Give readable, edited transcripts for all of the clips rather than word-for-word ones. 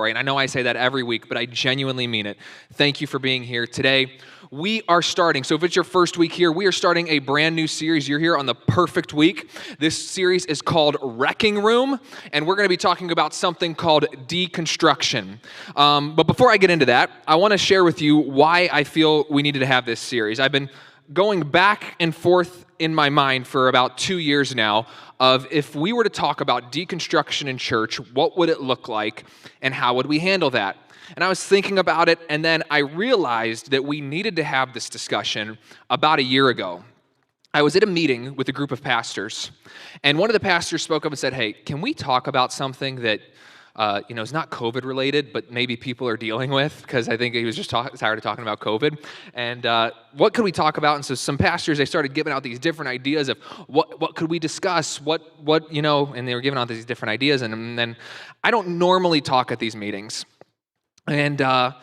And I know I say that every week, but I genuinely mean it. Thank you for being here today. We are starting, so if it's your first week here, we are starting a brand new series. You're here on the perfect week. This series is called Wrecking Room, and we're going to be talking about something called deconstruction. But before I get into that, I want to share with you why I feel we needed to have this series. I've been going back and forth in my mind for about 2 years now of if we were to talk about deconstruction in church, what would it look like and how would we handle that? And I was thinking about it, and then I realized that we needed to have this discussion about a year ago. I was at a meeting with a group of pastors, and one of the pastors spoke up and said, hey, can we talk about something that is not COVID related, but maybe people are dealing with, because I think he was just tired of talking about COVID. And what could we talk about? And so some pastors, they started giving out these different ideas of what could we discuss, and they were giving out these different ideas. And then I don't normally talk at these meetings. And I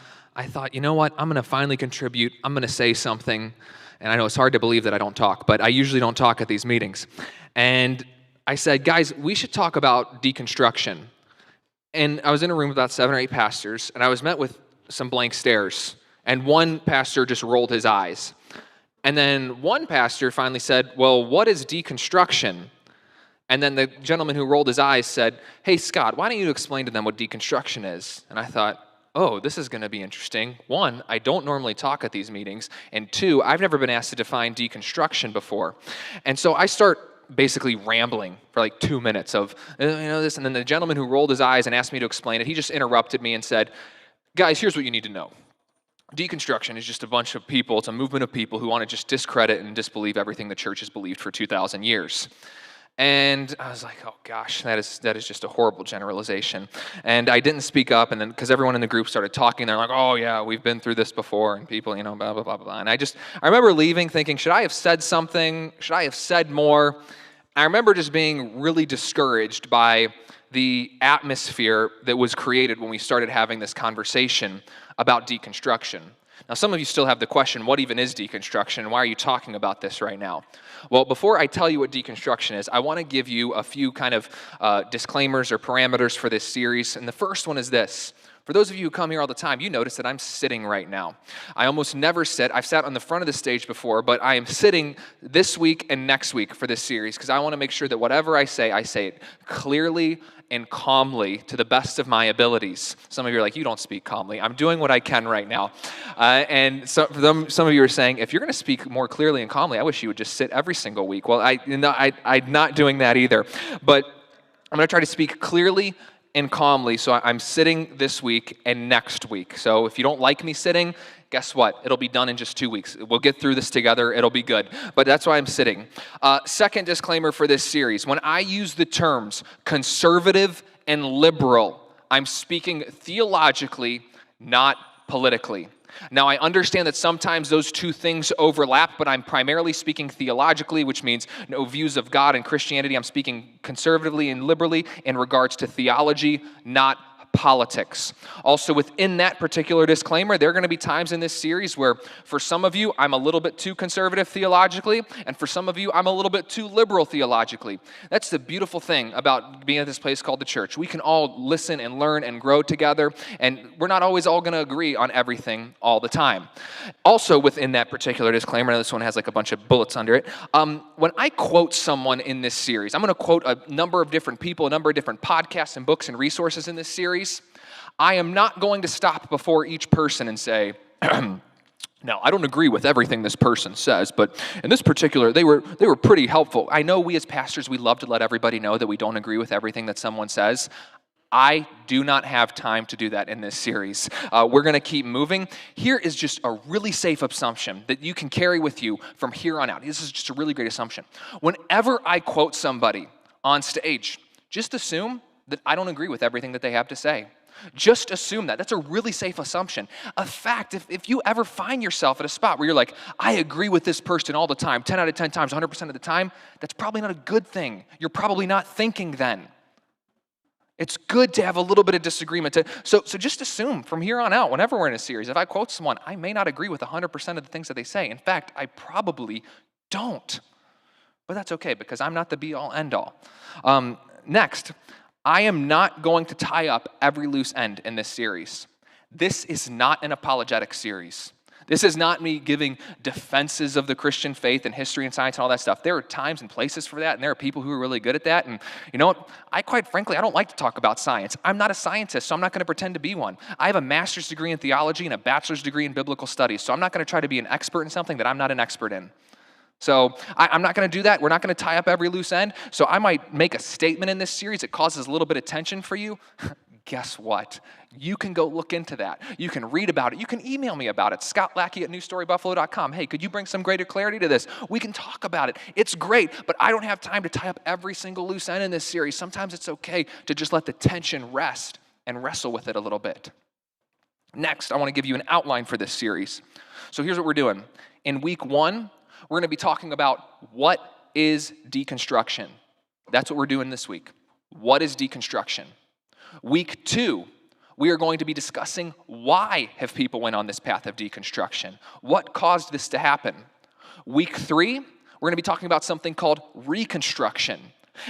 thought, you know what? I'm going to finally contribute. I'm going to say something. And I know it's hard to believe that I don't talk, but I usually don't talk at these meetings. And I said, guys, we should talk about deconstruction. And I was in a room with about 7 or 8 pastors, and I was met with some blank stares. And one pastor just rolled his eyes. And then one pastor finally said, well, what is deconstruction? And then the gentleman who rolled his eyes said, hey, Scott, why don't you explain to them what deconstruction is? And I thought, oh, this is going to be interesting. 1, I don't normally talk at these meetings. And 2, I've never been asked to define deconstruction before. And so I start basically rambling for like 2 minutes of, this. And then the gentleman who rolled his eyes and asked me to explain it, he just interrupted me and said, guys, here's what you need to know. Deconstruction is just a bunch of people, it's a movement of people who want to just discredit and disbelieve everything the church has believed for 2,000 years. And I was like, oh gosh, that is just a horrible generalization. And I didn't speak up, and then because everyone in the group started talking, they're like, oh yeah, we've been through this before, and people, blah, blah, blah, blah. And I remember leaving thinking, should I have said something? Should I have said more? I remember just being really discouraged by the atmosphere that was created when we started having this conversation about deconstruction. Now, some of you still have the question, what even is deconstruction? Why are you talking about this right now? Well, before I tell you what deconstruction is, I want to give you a few kind of disclaimers or parameters for this series. And the first one is this. For those of you who come here all the time, you notice that I'm sitting right now. I almost never sit. I've sat on the front of the stage before, but I am sitting this week and next week for this series because I want to make sure that whatever I say it clearly and calmly to the best of my abilities. Some of you are like, you don't speak calmly. I'm doing what I can right now. And so for them, some of you are saying, if you're going to speak more clearly and calmly, I wish you would just sit every single week. Well, I'm not doing that either. But I'm going to try to speak clearly and calmly, so I'm sitting this week and next week. So if you don't like me sitting, guess what? It'll be done in just 2 weeks. We'll get through this together. It'll be good. But that's why I'm sitting. Second disclaimer for this series. When I use the terms conservative and liberal, I'm speaking theologically, not politically. Now, I understand that sometimes those two things overlap, but I'm primarily speaking theologically, which means no views of God and Christianity. I'm speaking conservatively and liberally in regards to theology, not politics. Also, within that particular disclaimer, there are going to be times in this series where for some of you, I'm a little bit too conservative theologically, and for some of you, I'm a little bit too liberal theologically. That's the beautiful thing about being at this place called the church. We can all listen and learn and grow together, and we're not always all going to agree on everything all the time. Also, within that particular disclaimer, this one has like a bunch of bullets under it, when I quote someone in this series, I'm going to quote a number of different people, a number of different podcasts and books and resources in this series. I am not going to stop before each person and say, now, I don't agree with everything this person says, but in this particular, they were pretty helpful. I know we as pastors, we love to let everybody know that we don't agree with everything that someone says. I do not have time to do that in this series. We're going to keep moving. Here is just a really safe assumption that you can carry with you from here on out. This is just a really great assumption. Whenever I quote somebody on stage, just assume that I don't agree with everything that they have to say. Just assume that. That's a really safe assumption. In fact, if you ever find yourself at a spot where you're like, I agree with this person all the time, 10 out of 10 times, 100% of the time, that's probably not a good thing. You're probably not thinking then. It's good to have a little bit of disagreement. So just assume from here on out, whenever we're in a series, if I quote someone, I may not agree with 100% of the things that they say. In fact, I probably don't. But that's okay because I'm not the be-all, end-all. Next, I am not going to tie up every loose end in this series. This is not an apologetic series. This is not me giving defenses of the Christian faith and history and science and all that stuff. There are times and places for that, and there are people who are really good at that. And you know what? Quite frankly, I don't like to talk about science. I'm not a scientist, so I'm not going to pretend to be one. I have a master's degree in theology and a bachelor's degree in biblical studies, so I'm not going to try to be an expert in something that I'm not an expert in. So I'm not going to do that. We're not going to tie up every loose end. So I might make a statement in this series that causes a little bit of tension for you. Guess what? You can go look into that. You can read about it. You can email me about it, scott.lackey@newstorybuffalo.com. Hey, could you bring some greater clarity to this? We can talk about it. It's great, but I don't have time to tie up every single loose end in this series. Sometimes it's okay to just let the tension rest and wrestle with it a little bit. Next, I want to give you an outline for this series. So here's what we're doing. In week 1, we're going to be talking about what is deconstruction. That's what we're doing this week. What is deconstruction? Week 2, we are going to be discussing why have people went on this path of deconstruction? What caused this to happen? Week 3, we're going to be talking about something called reconstruction.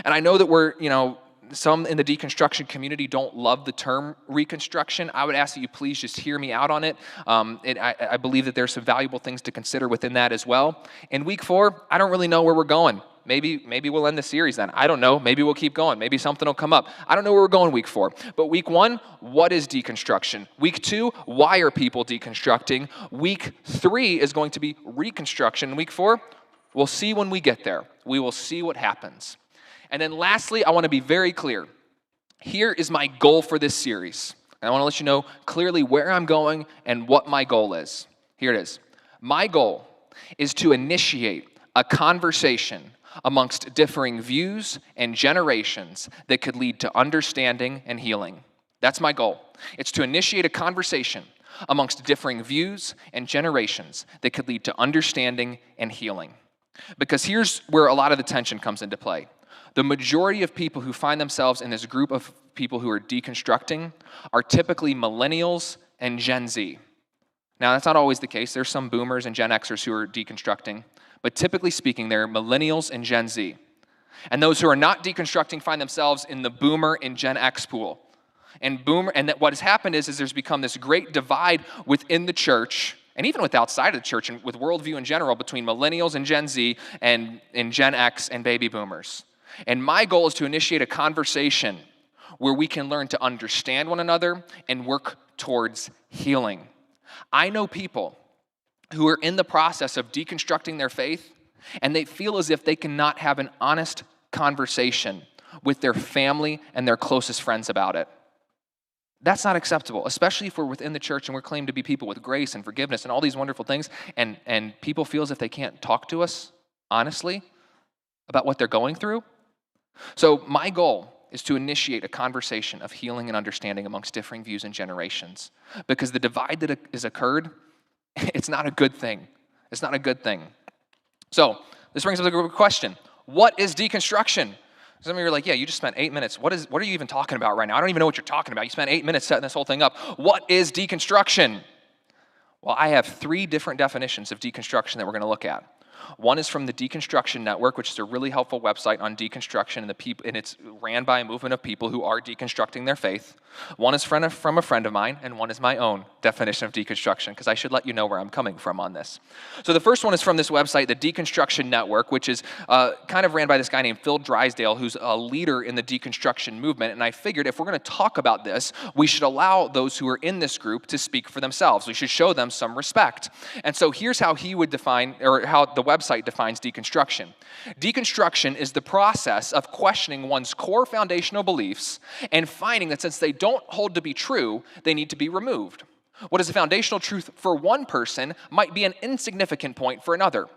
And I know that some in the deconstruction community don't love the term reconstruction. I would ask that you please just hear me out on it. I believe that there's some valuable things to consider within that as well. In week 4, I don't really know where we're going. Maybe we'll end the series then. I don't know. Maybe we'll keep going. Maybe something will come up. I don't know where we're going week 4. But week 1, what is deconstruction? Week 2, why are people deconstructing? Week 3 is going to be reconstruction. Week 4, we'll see when we get there. We will see what happens. And then lastly, I want to be very clear. Here is my goal for this series. And I want to let you know clearly where I'm going and what my goal is. Here it is. My goal is to initiate a conversation amongst differing views and generations that could lead to understanding and healing. That's my goal. It's to initiate a conversation amongst differing views and generations that could lead to understanding and healing. Because here's where a lot of the tension comes into play. The majority of people who find themselves in this group of people who are deconstructing are typically millennials and Gen Z. Now, that's not always the case. There's some boomers and Gen Xers who are deconstructing. But typically speaking, they're millennials and Gen Z. And those who are not deconstructing find themselves in the boomer and Gen X pool. And what has happened is there's become this great divide within the church, and even with outside of the church and with worldview in general, between millennials and Gen Z and Gen X and baby boomers. And my goal is to initiate a conversation where we can learn to understand one another and work towards healing. I know people who are in the process of deconstructing their faith, and they feel as if they cannot have an honest conversation with their family and their closest friends about it. That's not acceptable, especially if we're within the church and we're claimed to be people with grace and forgiveness and all these wonderful things, and people feel as if they can't talk to us honestly about what they're going through. So my goal is to initiate a conversation of healing and understanding amongst differing views and generations. Because the divide that has occurred, it's not a good thing. It's not a good thing. So this brings up a good question. What is deconstruction? Some of you are like, yeah, you just spent 8 minutes. What are you even talking about right now? I don't even know what you're talking about. You spent 8 minutes setting this whole thing up. What is deconstruction? Well, I have 3 different definitions of deconstruction that we're going to look at. One is from the Deconstruction Network, which is a really helpful website on deconstruction, and it's ran by a movement of people who are deconstructing their faith. One is from a friend of mine, and one is my own definition of deconstruction, because I should let you know where I'm coming from on this. So the first one is from this website, the Deconstruction Network, which is kind of ran by this guy named Phil Drysdale, who's a leader in the deconstruction movement. And I figured if we're going to talk about this, we should allow those who are in this group to speak for themselves. We should show them some respect. And so here's how he would define, or how the website defines deconstruction. Deconstruction is the process of questioning one's core foundational beliefs and finding that since they don't hold to be true, they need to be removed. What is a foundational truth for one person might be an insignificant point for another.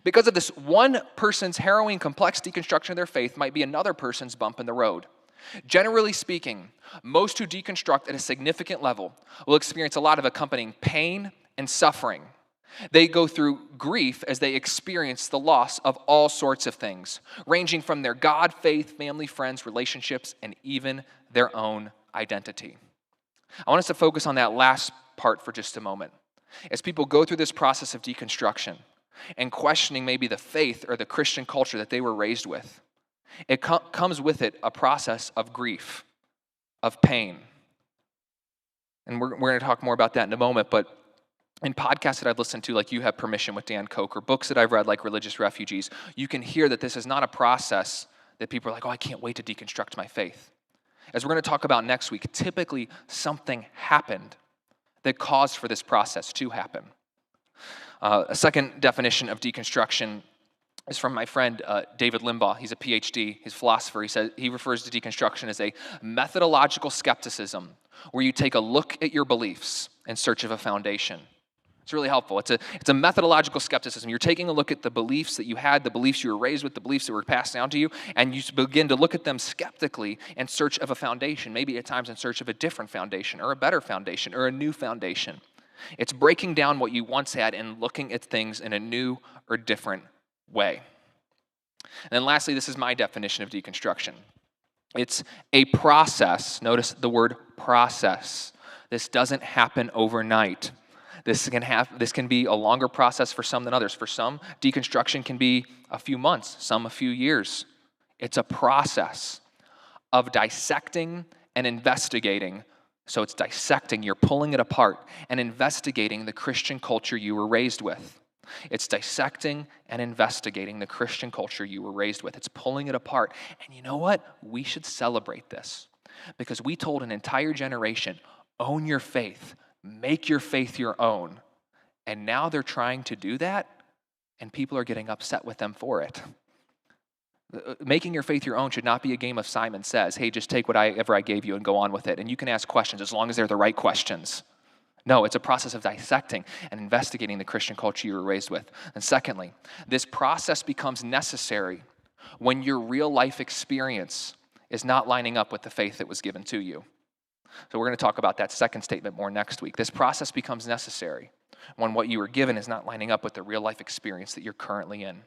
Because of this, one person's harrowing, complex deconstruction of their faith might be another person's bump in the road. Generally speaking, most who deconstruct at a significant level will experience a lot of accompanying pain and suffering. They go through grief as they experience the loss of all sorts of things, ranging from their God, faith, family, friends, relationships, and even their own identity. I want us to focus on that last part for just a moment. As people go through this process of deconstruction and questioning maybe the faith or the Christian culture that they were raised with, It comes with it a process of grief, of pain. And we're going to talk more about that in a moment, but in podcasts that I've listened to, like You Have Permission with Dan Koch, or books that I've read like Religious Refugees, you can hear that this is not a process that people are like, oh, I can't wait to deconstruct my faith. As we're going to talk about next week, typically something happened that caused for this process to happen. A second definition of deconstruction is from my friend David Limbaugh. He's a PhD, he's a philosopher. He refers to deconstruction as a methodological skepticism where you take a look at your beliefs in search of a foundation. It's really helpful. It's a methodological skepticism. You're taking a look at the beliefs that you had, the beliefs you were raised with, the beliefs that were passed down to you, and you begin to look at them skeptically in search of a foundation, maybe at times in search of a different foundation or a better foundation or a new foundation. It's breaking down what you once had and looking at things in a new or different way. And then lastly, this is my definition of deconstruction. It's a process. Notice the word process. This doesn't happen overnight. This can be a longer process for some than others. For some, deconstruction can be a few months, some a few years. It's a process of dissecting and investigating. So it's dissecting, you're pulling it apart and investigating the Christian culture you were raised with. It's dissecting and investigating the Christian culture you were raised with. It's pulling it apart. And you know what? We should celebrate this because we told an entire generation, own your faith, make your faith your own. And now they're trying to do that, and people are getting upset with them for it. Making your faith your own should not be a game of Simon Says, hey, just take whatever I gave you and go on with it. And you can ask questions as long as they're the right questions. No, it's a process of dissecting and investigating the Christian culture you were raised with. And secondly, this process becomes necessary when your real life experience is not lining up with the faith that was given to you. So we're going to talk about that second statement more next week. This process becomes necessary when what you were given is not lining up with the real life experience that you're currently in.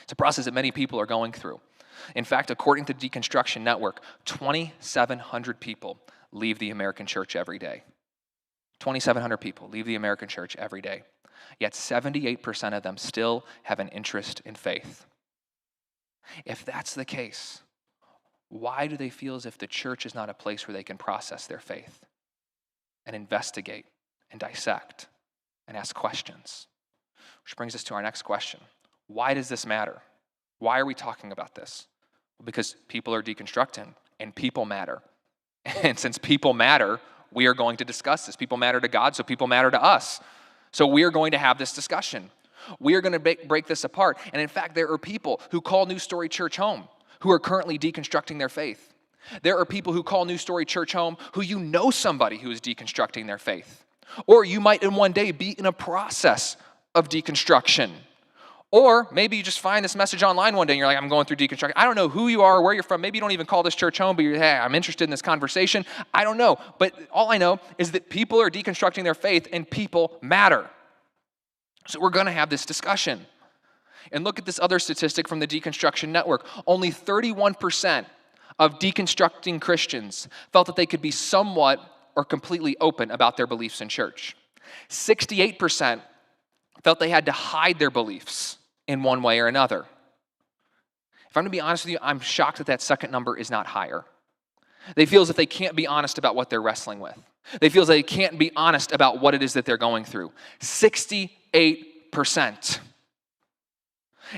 It's a process that many people are going through. In fact, according to Deconstruction Network, 2,700 people leave the American church every day. 2,700 people leave the American church every day. Yet 78% of them still have an interest in faith. If that's the case, why do they feel as if the church is not a place where they can process their faith and investigate and dissect and ask questions? Which brings us to our next question. Why does this matter? Why are we talking about this? Well, because people are deconstructing and people matter. And since people matter, we are going to discuss this. People matter to God, so people matter to us. So we are going to have this discussion. We are going to break this apart. And in fact, there are people who call New Story Church home who are currently deconstructing their faith. There are people who call New Story Church home who you know somebody who is deconstructing their faith. Or you might in one day be in a process of deconstruction. Or maybe you just find this message online one day and you're like, I'm going through deconstruction. I don't know who you are or where you're from. Maybe you don't even call this church home, but you're, hey, I'm interested in this conversation. I don't know. But all I know is that people are deconstructing their faith and people matter. So we're going to have this discussion. And look at this other statistic from the Deconstruction Network. Only 31% of deconstructing Christians felt that they could be somewhat or completely open about their beliefs in church. 68% felt they had to hide their beliefs in one way or another. If I'm going to be honest with you, I'm shocked that that second number is not higher. They feel as if they can't be honest about what they're wrestling with. They feel as if they can't be honest about what it is that they're going through. 68%.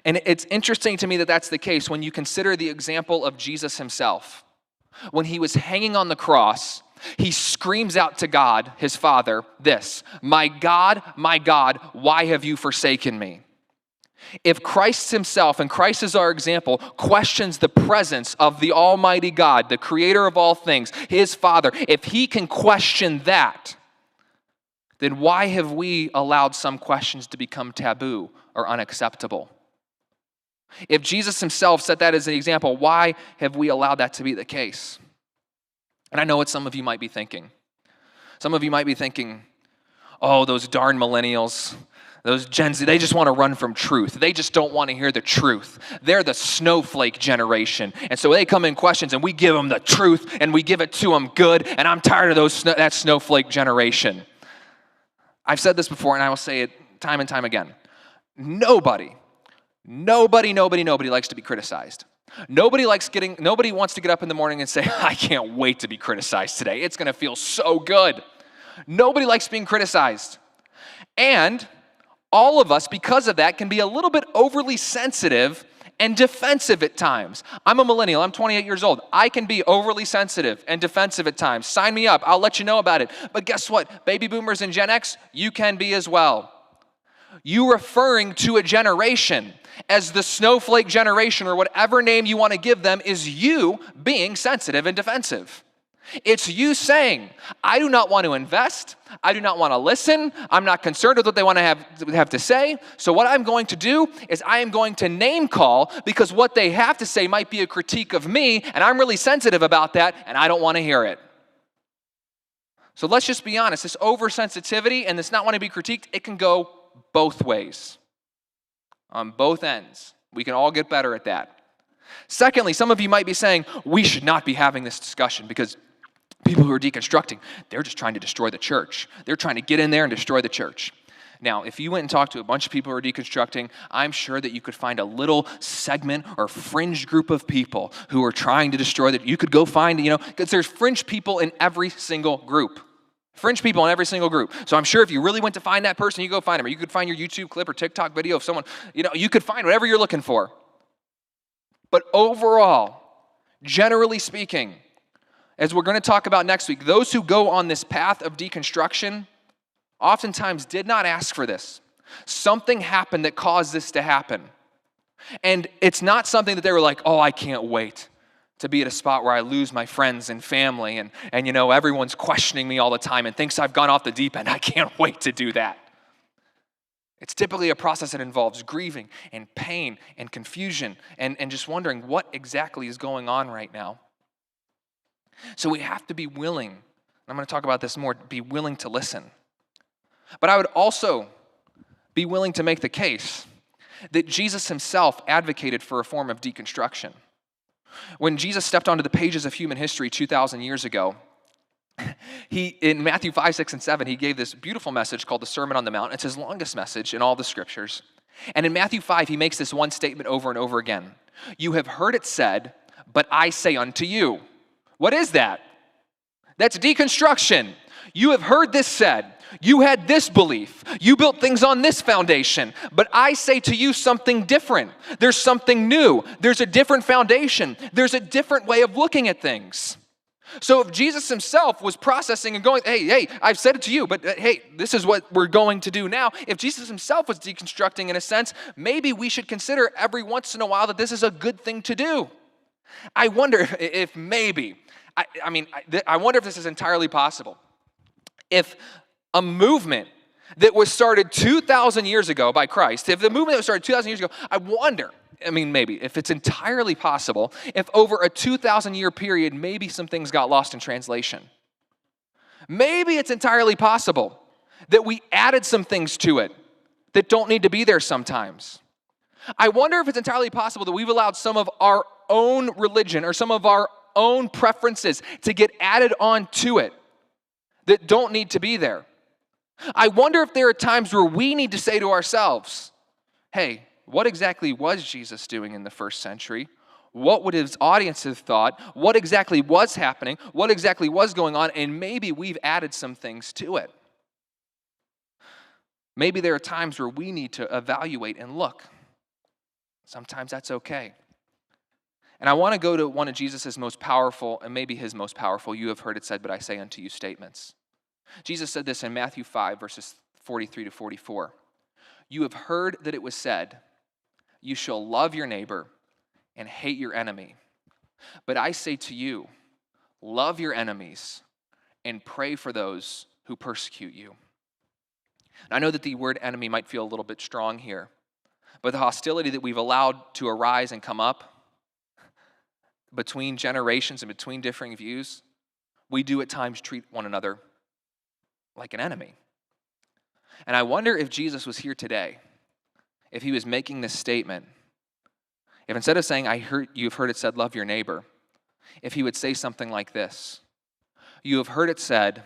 And it's interesting to me that that's the case when you consider the example of Jesus himself. When he was hanging on the cross, he screams out to God, his Father, this, my God, why have you forsaken me? If Christ himself, and Christ is our example, questions the presence of the Almighty God, the creator of all things, his Father, if he can question that, then why have we allowed some questions to become taboo or unacceptable? If Jesus himself set that as an example, why have we allowed that to be the case? And I know what some of you might be thinking. Some of you might be thinking, oh, those darn millennials, those Gen Z, they just want to run from truth. They just don't want to hear the truth. They're the snowflake generation. And so they come in questions and we give them the truth and we give it to them good. And I'm tired of that snowflake generation. I've said this before and I will say it time and time again. Nobody likes to be criticized. Nobody wants to get up in the morning and say, I can't wait to be criticized today. It's going to feel so good. Nobody likes being criticized. And all of us, because of that, can be a little bit overly sensitive and defensive at times. I'm a millennial. I'm 28 years old. I can be overly sensitive and defensive at times. Sign me up. I'll let you know about it. But guess what? Baby boomers and Gen X, you can be as well. You referring to a generation as the snowflake generation or whatever name you want to give them is you being sensitive and defensive. It's you saying, I do not want to invest. I do not want to listen. I'm not concerned with what they want to have to say. So what I'm going to do is I am going to name call because what they have to say might be a critique of me, and I'm really sensitive about that, and I don't want to hear it. So let's just be honest. This oversensitivity and this not wanting to be critiqued, it can go both ways, on both ends. We can all get better at that. Secondly, some of you might be saying, we should not be having this discussion because people who are deconstructing, they're just trying to destroy the church. They're trying to get in there and destroy the church. Now, if you went and talked to a bunch of people who are deconstructing, I'm sure that you could find a little segment or fringe group of people who are trying to destroy that. You could go find, because there's fringe people in every single group. Fringe people in every single group. So I'm sure if you really went to find that person, you go find them. Or you could find your YouTube clip or TikTok video of someone, you could find whatever you're looking for. But overall, generally speaking, as we're going to talk about next week, those who go on this path of deconstruction oftentimes did not ask for this. Something happened that caused this to happen. And it's not something that they were like, oh, I can't wait to be at a spot where I lose my friends and family and everyone's questioning me all the time and thinks I've gone off the deep end. I can't wait to do that. It's typically a process that involves grieving and pain and confusion and just wondering what exactly is going on right now. So we have to be willing, and I'm going to talk about this more, be willing to listen. But I would also be willing to make the case that Jesus himself advocated for a form of deconstruction. When Jesus stepped onto the pages of human history 2,000 years ago, in Matthew 5, 6, and 7, he gave this beautiful message called the Sermon on the Mount. It's his longest message in all the scriptures. And in Matthew 5, he makes this one statement over and over again. You have heard it said, but I say unto you. What is that? That's deconstruction. You have heard this said. You had this belief. You built things on this foundation. But I say to you something different. There's something new. There's a different foundation. There's a different way of looking at things. So if Jesus himself was processing and going, hey, I've said it to you, but hey, this is what we're going to do now. If Jesus himself was deconstructing in a sense, maybe we should consider every once in a while that this is a good thing to do. I wonder if maybe, I wonder if this is entirely possible. If a movement that was started 2,000 years ago by Christ, if the movement that was started 2,000 years ago, I wonder, maybe, if it's entirely possible, if over a 2,000-year period, maybe some things got lost in translation. Maybe it's entirely possible that we added some things to it that don't need to be there sometimes. I wonder if it's entirely possible that we've allowed some of our own religion or some of our own preferences to get added on to it that don't need to be there. I wonder if there are times where we need to say to ourselves, hey, what exactly was Jesus doing in the first century? What would his audience have thought? What exactly was happening? What exactly was going on? And maybe we've added some things to it. Maybe there are times where we need to evaluate and look. Sometimes that's okay. And I want to go to one of Jesus' most powerful, and maybe his most powerful, you have heard it said, but I say unto you statements. Jesus said this in Matthew 5, verses 43 to 44. You have heard that it was said, you shall love your neighbor and hate your enemy. But I say to you, love your enemies and pray for those who persecute you. And I know that the word enemy might feel a little bit strong here, but the hostility that we've allowed to arise and come up between generations and between differing views, we do at times treat one another like an enemy. And I wonder if Jesus was here today, if he was making this statement, if instead of saying, you've heard it said, love your neighbor, if he would say something like this, you have heard it said,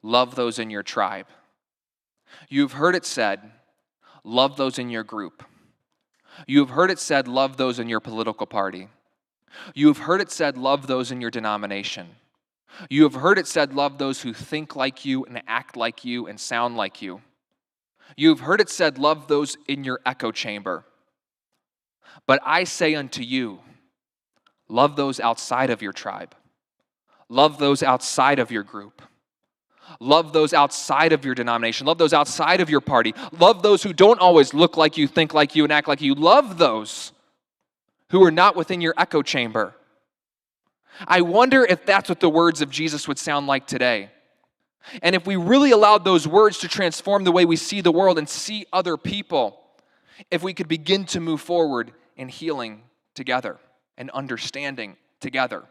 love those in your tribe. You've heard it said, love those in your group. You have heard it said, love those in your political party. You have heard it said, love those in your denomination. You have heard it said, love those who think like you and act like you and sound like you. You have heard it said, love those in your echo chamber. But I say unto you, love those outside of your tribe. Love those outside of your group. Love those outside of your denomination. Love those outside of your party. Love those who don't always look like you, think like you, and act like you. Love those who are not within your echo chamber. I wonder if that's what the words of Jesus would sound like today. And if we really allowed those words to transform the way we see the world and see other people, if we could begin to move forward in healing together and understanding together.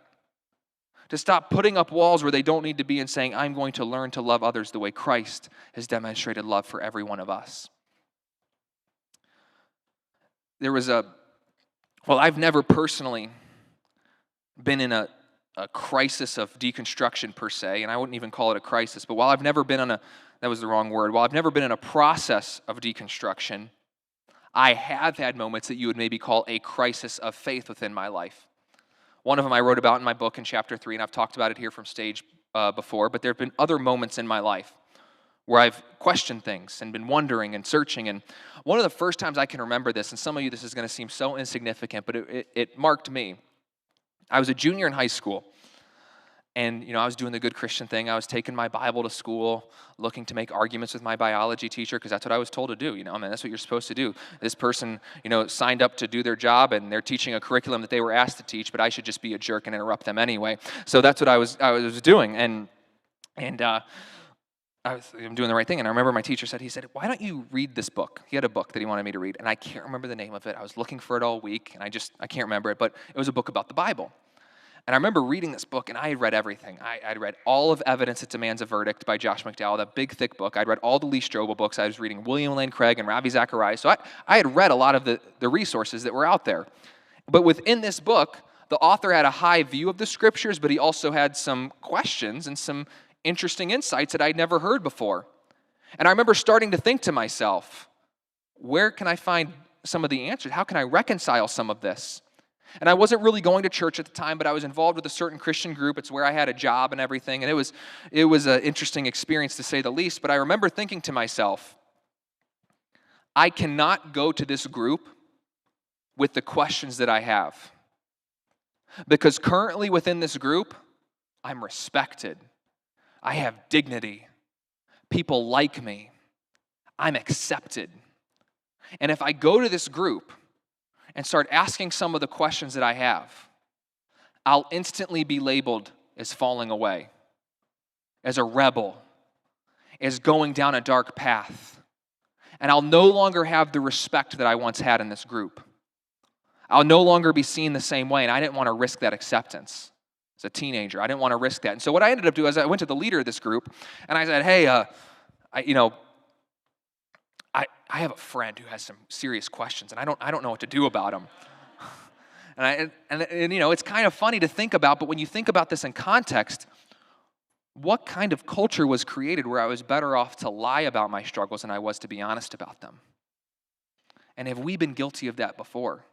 To stop putting up walls where they don't need to be and saying, I'm going to learn to love others the way Christ has demonstrated love for every one of us. I've never personally been in a crisis of deconstruction per se, and I wouldn't even call it a crisis, but while I've never been on while I've never been in a process of deconstruction, I have had moments that you would maybe call a crisis of faith within my life. One of them I wrote about in my book in chapter 3, and I've talked about it here from stage before, but there have been other moments in my life where I've questioned things and been wondering and searching. And one of the first times I can remember this, and some of you this is going to seem so insignificant, but it marked me. I was a junior in high school, and I was doing the good Christian thing. I was taking my Bible to school, looking to make arguments with my biology teacher, because that's what I was told to do. That's what you're supposed to do. This person, signed up to do their job, and they're teaching a curriculum that they were asked to teach, but I should just be a jerk and interrupt them anyway. So that's what I was doing, and I'm doing the right thing. And I remember my teacher said, why don't you read this book? He had a book that he wanted me to read, and I can't remember the name of it. I was looking for it all week, and I can't remember it, but it was a book about the Bible. And I remember reading this book, and I had read everything. I'd read all of Evidence That Demands a Verdict by Josh McDowell, that big, thick book. I'd read all the Lee Strobel books. I was reading William Lane Craig and Ravi Zacharias. So I had read a lot of the resources that were out there. But within this book, the author had a high view of the scriptures, but he also had some questions and some interesting insights that I'd never heard before. And I remember starting to think to myself, where can I find some of the answers? How can I reconcile some of this? And I wasn't really going to church at the time, but I was involved with a certain Christian group. It's where I had a job and everything, and it was an interesting experience to say the least. But I remember thinking to myself, I cannot go to this group with the questions that I have, because currently within this group, I'm respected. I have dignity. People like me. I'm accepted. And if I go to this group and start asking some of the questions that I have, I'll instantly be labeled as falling away, as a rebel, as going down a dark path. And I'll no longer have the respect that I once had in this group. I'll no longer be seen the same way, and I didn't want to risk that acceptance. As a teenager, I didn't want to risk that. And so what I ended up doing is I went to the leader of this group, and I said, hey, I have a friend who has some serious questions, and I don't know what to do about them. And it's kind of funny to think about, but when you think about this in context, what kind of culture was created where I was better off to lie about my struggles than I was to be honest about them? And have we been guilty of that before?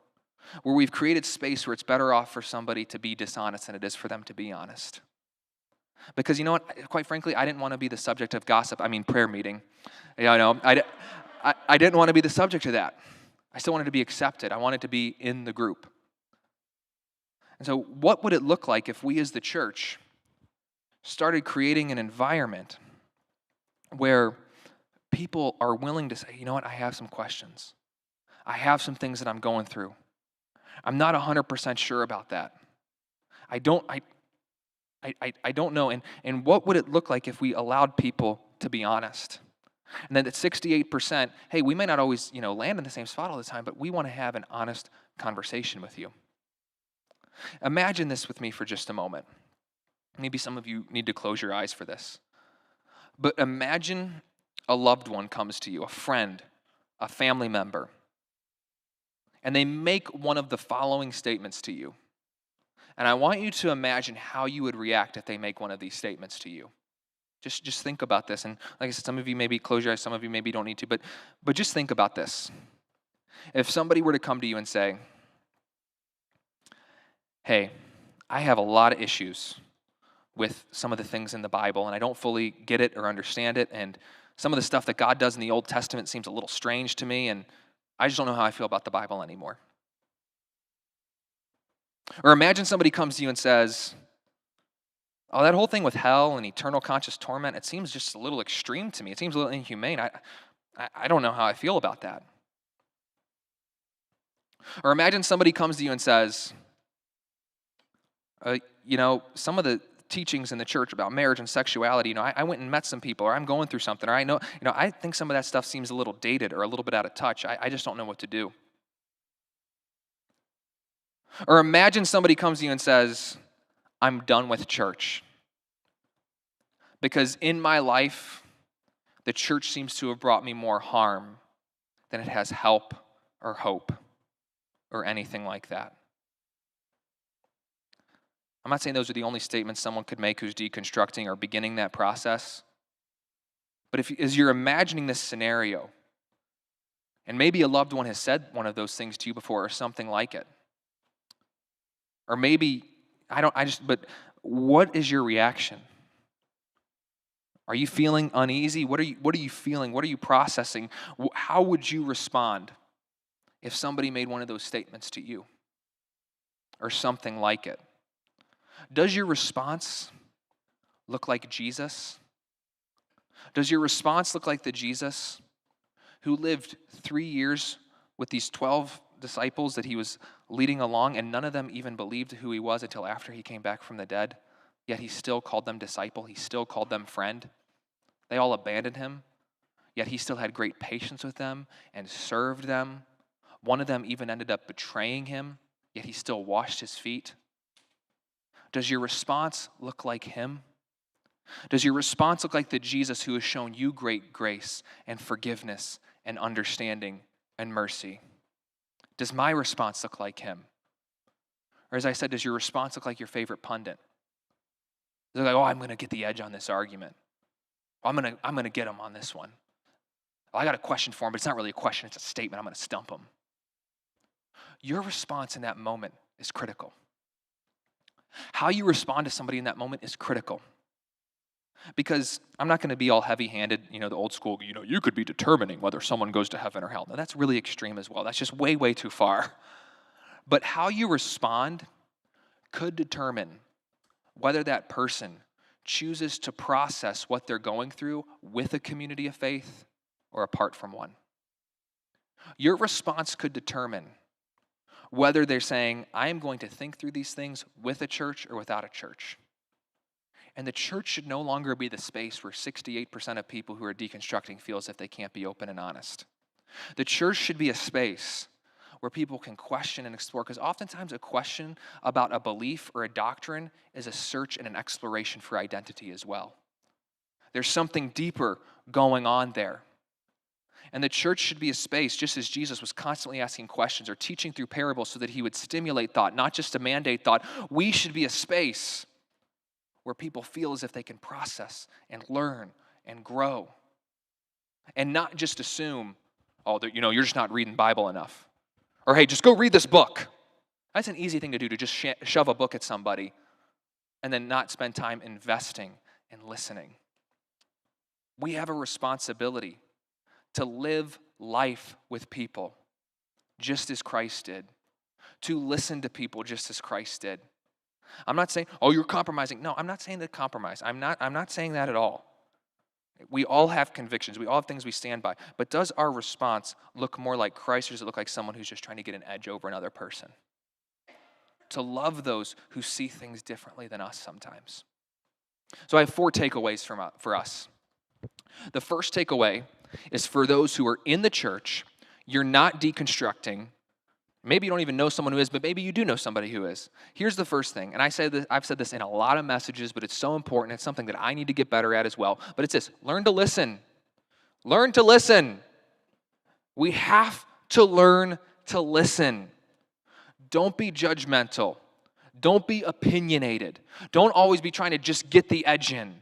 Where we've created space where it's better off for somebody to be dishonest than it is for them to be honest. Because you know what? Quite frankly, I didn't want to be the subject of gossip. Prayer meeting. I didn't want to be the subject of that. I still wanted to be accepted. I wanted to be in the group. And so what would it look like if we as the church started creating an environment where people are willing to say, you know what, I have some questions. I have some things that I'm going through. I'm not 100% sure about that. I don't know. And what would it look like if we allowed people to be honest? And then at 68%, hey, we may not always, land in the same spot all the time, but we want to have an honest conversation with you. Imagine this with me for just a moment. Maybe some of you need to close your eyes for this. But imagine a loved one comes to you, a friend, a family member, and they make one of the following statements to you. And I want you to imagine how you would react if they make one of these statements to you. Just think about this. And like I said, some of you maybe close your eyes, some of you maybe don't need to, but just think about this. If somebody were to come to you and say, hey, I have a lot of issues with some of the things in the Bible, and I don't fully get it or understand it, and some of the stuff that God does in the Old Testament seems a little strange to me, and I just don't know how I feel about the Bible anymore. Or imagine somebody comes to you and says, oh, that whole thing with hell and eternal conscious torment, it seems just a little extreme to me. It seems a little inhumane. I don't know how I feel about that. Or imagine somebody comes to you and says, some of the teachings in the church about marriage and sexuality, I went and met some people, or I'm going through something, or I think some of that stuff seems a little dated or a little bit out of touch. I just don't know what to do. Or imagine somebody comes to you and says, I'm done with church. Because in my life, the church seems to have brought me more harm than it has help or hope or anything like that. I'm not saying those are the only statements someone could make who's deconstructing or beginning that process. But as you're imagining this scenario, and maybe a loved one has said one of those things to you before or something like it, or maybe, but what is your reaction? Are you feeling uneasy? What are you feeling? What are you processing? How would you respond if somebody made one of those statements to you or something like it? Does your response look like Jesus? Does your response look like the Jesus who lived 3 years with these 12 disciples that he was leading along, and none of them even believed who he was until after he came back from the dead? Yet he still called them disciple. He still called them friend. They all abandoned him, yet he still had great patience with them and served them. One of them even ended up betraying him, yet he still washed his feet. Does your response look like him? Does your response look like the Jesus who has shown you great grace and forgiveness and understanding and mercy? Does my response look like him? Or as I said, does your response look like your favorite pundit? They're like, I'm going to get the edge on this argument. I'm going to get him on this one. I got a question for him, but it's not really a question, it's a statement. I'm going to stump him. Your response in that moment is critical. How you respond to somebody in that moment is critical. Because I'm not going to be all heavy-handed, the old school, you could be determining whether someone goes to heaven or hell. No, that's really extreme as well. That's just way, way too far. But how you respond could determine whether that person chooses to process what they're going through with a community of faith or apart from one. Your response could determine whether they're saying, I am going to think through these things with a church or without a church. And the church should no longer be the space where 68% of people who are deconstructing feel as if they can't be open and honest. The church should be a space where people can question and explore, because oftentimes a question about a belief or a doctrine is a search and an exploration for identity as well. There's something deeper going on there. And the church should be a space, just as Jesus was constantly asking questions or teaching through parables so that he would stimulate thought, not just to mandate thought. We should be a space where people feel as if they can process and learn and grow. And not just assume, you're just not reading Bible enough. Or, hey, just go read this book. That's an easy thing to do, to just shove a book at somebody and then not spend time investing and listening. We have a responsibility to live life with people just as Christ did, to listen to people just as Christ did. I'm not saying, you're compromising. No, I'm not saying to compromise. I'm not saying that at all. We all have convictions. We all have things we stand by. But does our response look more like Christ, or does it look like someone who's just trying to get an edge over another person? To love those who see things differently than us sometimes. So I have 4 takeaways for us. The first takeaway is for those who are in the church, you're not deconstructing. Maybe you don't even know someone who is, but maybe you do know somebody who is. Here's the first thing, and I've said this in a lot of messages, but it's so important. It's something that I need to get better at as well. But it's this: learn to listen. Learn to listen. We have to learn to listen. Don't be judgmental. Don't be opinionated. Don't always be trying to just get the edge in.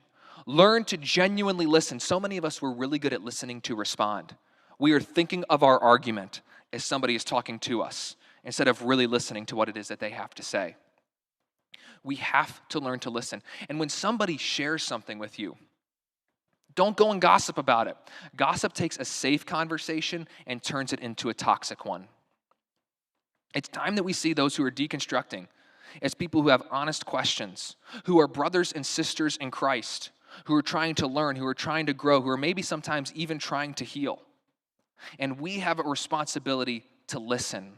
Learn to genuinely listen. So many of us were really good at listening to respond. We are thinking of our argument as somebody is talking to us instead of really listening to what it is that they have to say. We have to learn to listen. And when somebody shares something with you, don't go and gossip about it. Gossip takes a safe conversation and turns it into a toxic one. It's time that we see those who are deconstructing as people who have honest questions, who are brothers and sisters in Christ, who are trying to learn, who are trying to grow, who are maybe sometimes even trying to heal. And we have a responsibility to listen.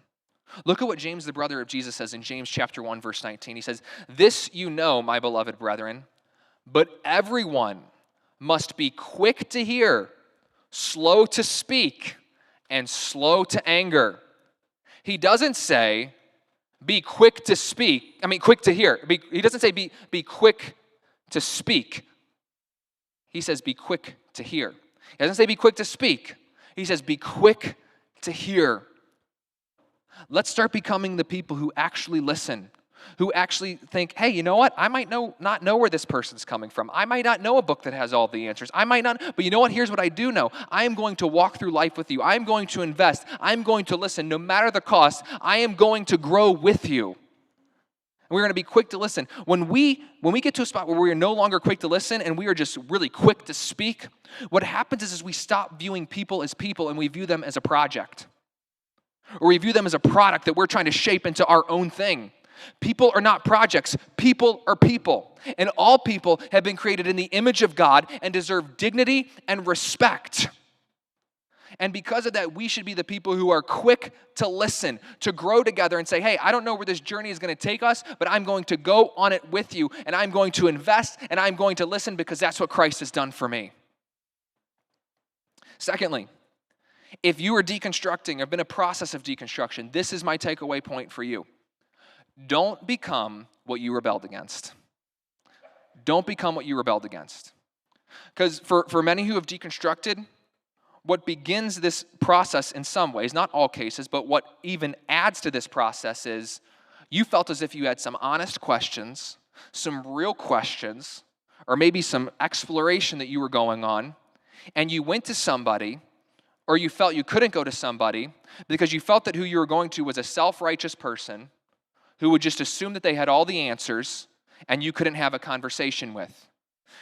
Look at what James, the brother of Jesus, says in James chapter 1, verse 19. He says, "This you know, my beloved brethren, but everyone must be quick to hear, slow to speak, and slow to anger." He doesn't say, be quick to speak. Quick to hear. He doesn't say be quick to speak. He says be quick to hear. He doesn't say be quick to speak. He says be quick to hear. Let's start becoming the people who actually listen, who actually think, hey, you know what? I might not know where this person's coming from. I might not know a book that has all the answers. I might not, but you know what? Here's what I do know. I am going to walk through life with you. I am going to invest. I'm going to listen. No matter the cost, I am going to grow with you. And we're going to be quick to listen. When we get to a spot where we are no longer quick to listen and we are just really quick to speak, what happens is we stop viewing people as people and we view them as a project. Or we view them as a product that we're trying to shape into our own thing. People are not projects. People are people. And all people have been created in the image of God and deserve dignity and respect. And because of that, we should be the people who are quick to listen, to grow together and say, hey, I don't know where this journey is going to take us, but I'm going to go on it with you, and I'm going to invest, and I'm going to listen because that's what Christ has done for me. Secondly, if you are deconstructing or have been a process of deconstruction, this is my takeaway point for you. Don't become what you rebelled against. Don't become what you rebelled against. Because for many who have deconstructed, what begins this process in some ways, not all cases, but what even adds to this process is you felt as if you had some honest questions, some real questions, or maybe some exploration that you were going on, and you went to somebody, or you felt you couldn't go to somebody because you felt that who you were going to was a self-righteous person who would just assume that they had all the answers and you couldn't have a conversation with.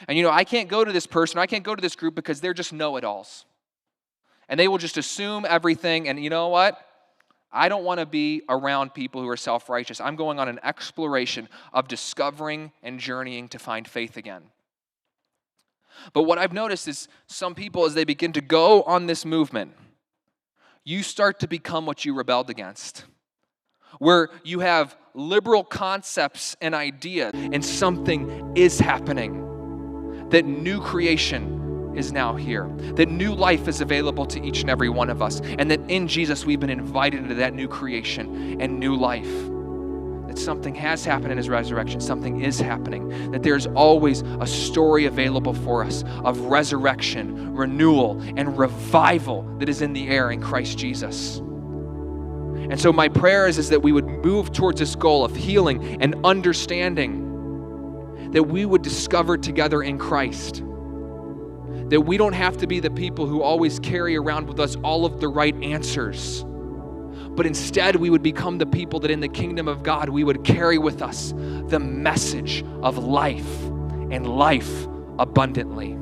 And I can't go to this person, I can't go to this group because they're just know-it-alls. And they will just assume everything, and you know what? I don't want to be around people who are self-righteous. I'm going on an exploration of discovering and journeying to find faith again. But what I've noticed is some people, as they begin to go on this movement, you start to become what you rebelled against, where you have liberal concepts and ideas, and something is happening, that new creation is now here, that new life is available to each and every one of us, and that in Jesus we've been invited into that new creation and new life. That something has happened in his resurrection, something is happening, that there's always a story available for us of resurrection, renewal, and revival that is in the air in Christ Jesus. And so my prayer is that we would move towards this goal of healing and understanding, that we would discover together in Christ, that we don't have to be the people who always carry around with us all of the right answers, but instead we would become the people that in the kingdom of God we would carry with us the message of life and life abundantly.